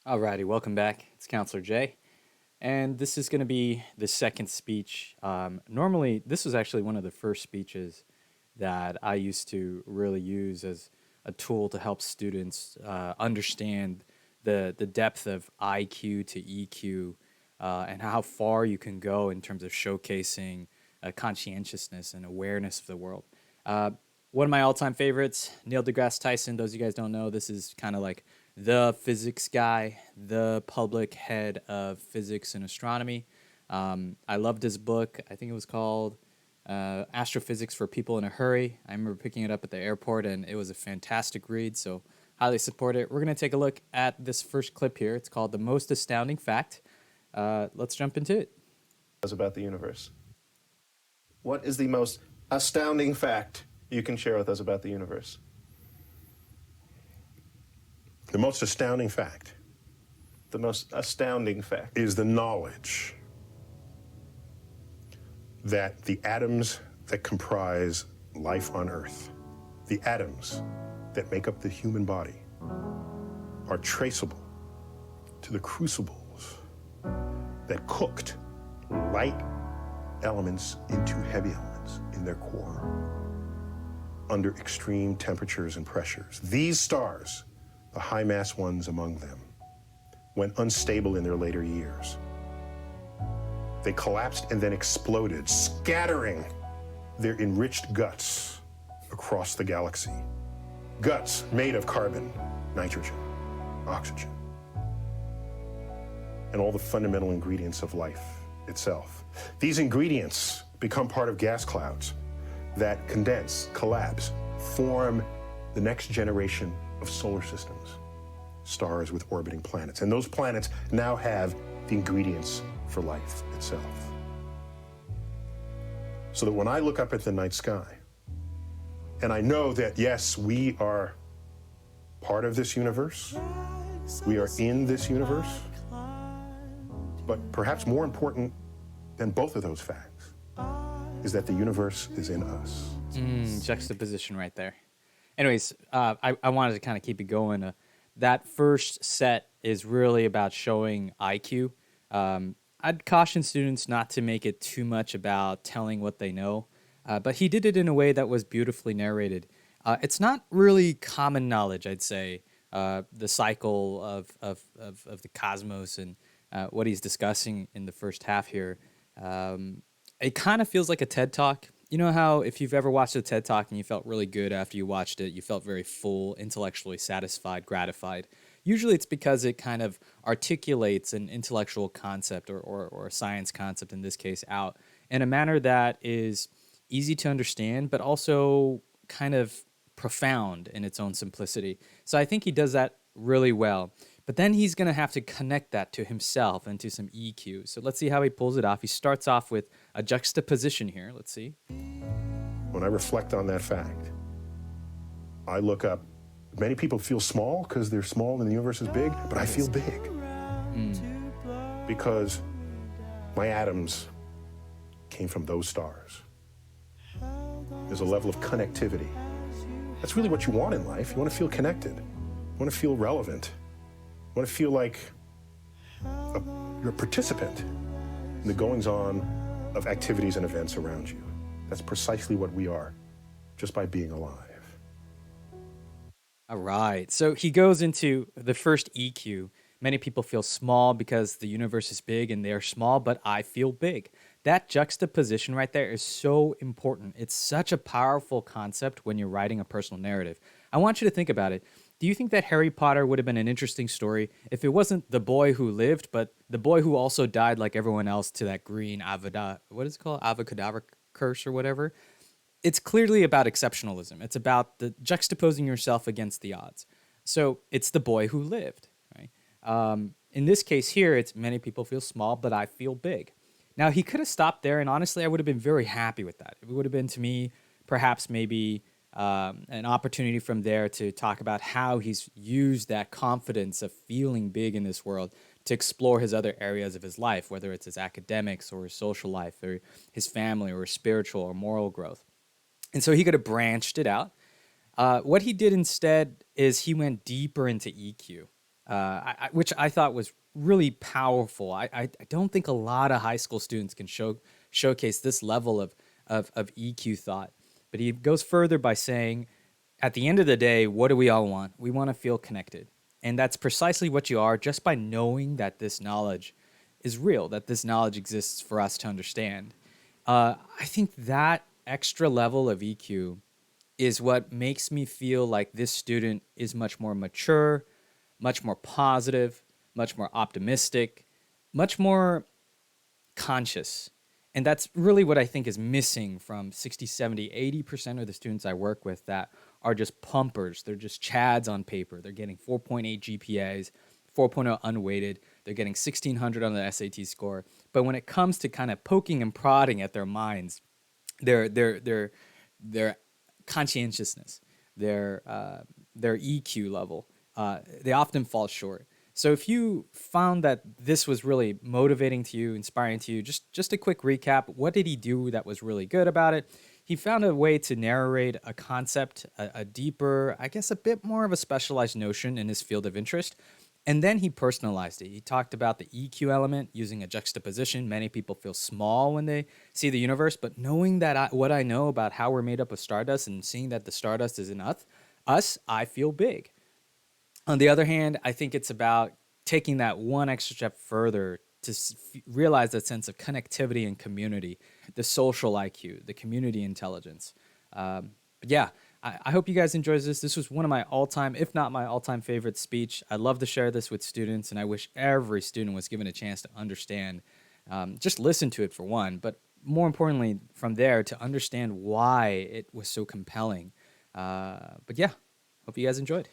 Alrighty, welcome back. It's Counselor Jay, and this is going to be the second speech. Normally, this was actually one of the first speeches that I used to really use as a tool to help students understand the depth of IQ to EQ and how far you can go in terms of showcasing conscientiousness and awareness of the world. Uh, One of my all-time favorites, Neil deGrasse Tyson. Those of you guys don't know, this is kind of like the physics guy, the public head of physics and astronomy. I loved his book. I think it was called Astrophysics for People in a Hurry. I remember picking it up at the airport, and it was a fantastic read, so highly support it. We're going to take a look at this first clip here. It's called The Most Astounding Fact. Let's jump into it. About the universe. What is the most astounding fact you can share with us about the universe? The most astounding fact The most astounding fact. is the knowledge that the atoms that comprise life on Earth, the atoms that make up the human body, are traceable to the crucibles that cooked light elements into heavy elements in their core under extreme temperatures and pressures. These stars, the high-mass ones among them, went unstable in their later years. They collapsed and then exploded, scattering their enriched guts across the galaxy. Guts made of carbon, nitrogen, oxygen, and all the fundamental ingredients of life itself. These ingredients become part of gas clouds that condense, collapse, form the next generation of solar systems, stars with orbiting planets. And those planets now have the ingredients for life itself. So that when I look up at the night sky, and I know that, yes, we are part of this universe, we are in this universe, but perhaps more important than both of those facts is that the universe is in us. Juxtaposition right there. Anyways, I wanted to kind of keep it going. That first set is really about showing IQ. I'd caution students not to make it too much about telling what they know, but he did it in a way that was beautifully narrated. It's not really common knowledge, I'd say, the cycle of the cosmos and what he's discussing in the first half here. It kind of feels like a TED Talk. You know how if you've ever watched a TED Talk and you felt really good after you watched it, you felt very full, intellectually satisfied, gratified. Usually it's because it kind of articulates an intellectual concept or a science concept in this case out in a manner that is easy to understand, but also kind of profound in its own simplicity. So I think he does that really well. But then he's going to have to connect that to himself and to some EQ. So let's see how he pulls it off. He starts off with a juxtaposition here. Let's see. When I reflect on that fact, I look up. Many people feel small because they're small and the universe is big, but I feel big because my atoms came from those stars. There's a level of connectivity. That's really what you want in life. You want to feel connected. You want to feel relevant. You want to feel like you're a participant in the goings-on of activities and events around you. That's precisely what we are, just by being alive. All right. So he goes into the first EQ. Many people feel small because the universe is big and they're small, but I feel big. That juxtaposition right there is so important. It's such a powerful concept when you're writing a personal narrative. I want you to think about it. Do you think that Harry Potter would have been an interesting story if it wasn't the boy who lived, but the boy who also died like everyone else to that green avada, what is it called? Avocadabra curse or whatever? It's clearly about exceptionalism. It's about the juxtaposing yourself against the odds. So it's the boy who lived, right? In this case here, it's many people feel small, but I feel big. Now, he could have stopped there, and honestly, I would have been very happy with that. It would have been, to me, perhaps maybe an opportunity from there to talk about how he's used that confidence of feeling big in this world to explore his other areas of his life, whether it's his academics or his social life or his family or his spiritual or moral growth. And so he could have branched it out. What he did instead is he went deeper into EQ. which I thought was really powerful. I don't think a lot of high school students can showcase this level of EQ thought. But he goes further by saying, at the end of the day, what do we all want? We want to feel connected. And that's precisely what you are just by knowing that this knowledge is real, that this knowledge exists for us to understand. I think that extra level of EQ is what makes me feel like this student is much more mature, much more positive, much more optimistic, much more conscious. And that's really what I think is missing from 60, 70, 80% of the students I work with that are just pumpers. They're just chads on paper. They're getting 4.8 GPAs, 4.0 unweighted. They're getting 1600 on the SAT score. But when it comes to kind of poking and prodding at their minds, their conscientiousness, their EQ level, they often fall short. So if you found that this was really motivating to you, inspiring to you, just a quick recap, what did he do that was really good about it? He found a way to narrate a concept, a deeper, I guess a bit more of a specialized notion in his field of interest. And then he personalized it. He talked about the EQ element using a juxtaposition. Many people feel small when they see the universe, but knowing that what I know about how we're made up of stardust and seeing that the stardust is in us, I feel big. On the other hand, I think it's about taking that one extra step further to realize that sense of connectivity and community, the social IQ, the community intelligence. But yeah, I hope you guys enjoyed this. This was one of my all-time, if not my all-time favorite speech. I love to share this with students, and I wish every student was given a chance to understand, just listen to it for one, but more importantly, from there to understand why it was so compelling. But yeah, hope you guys enjoyed.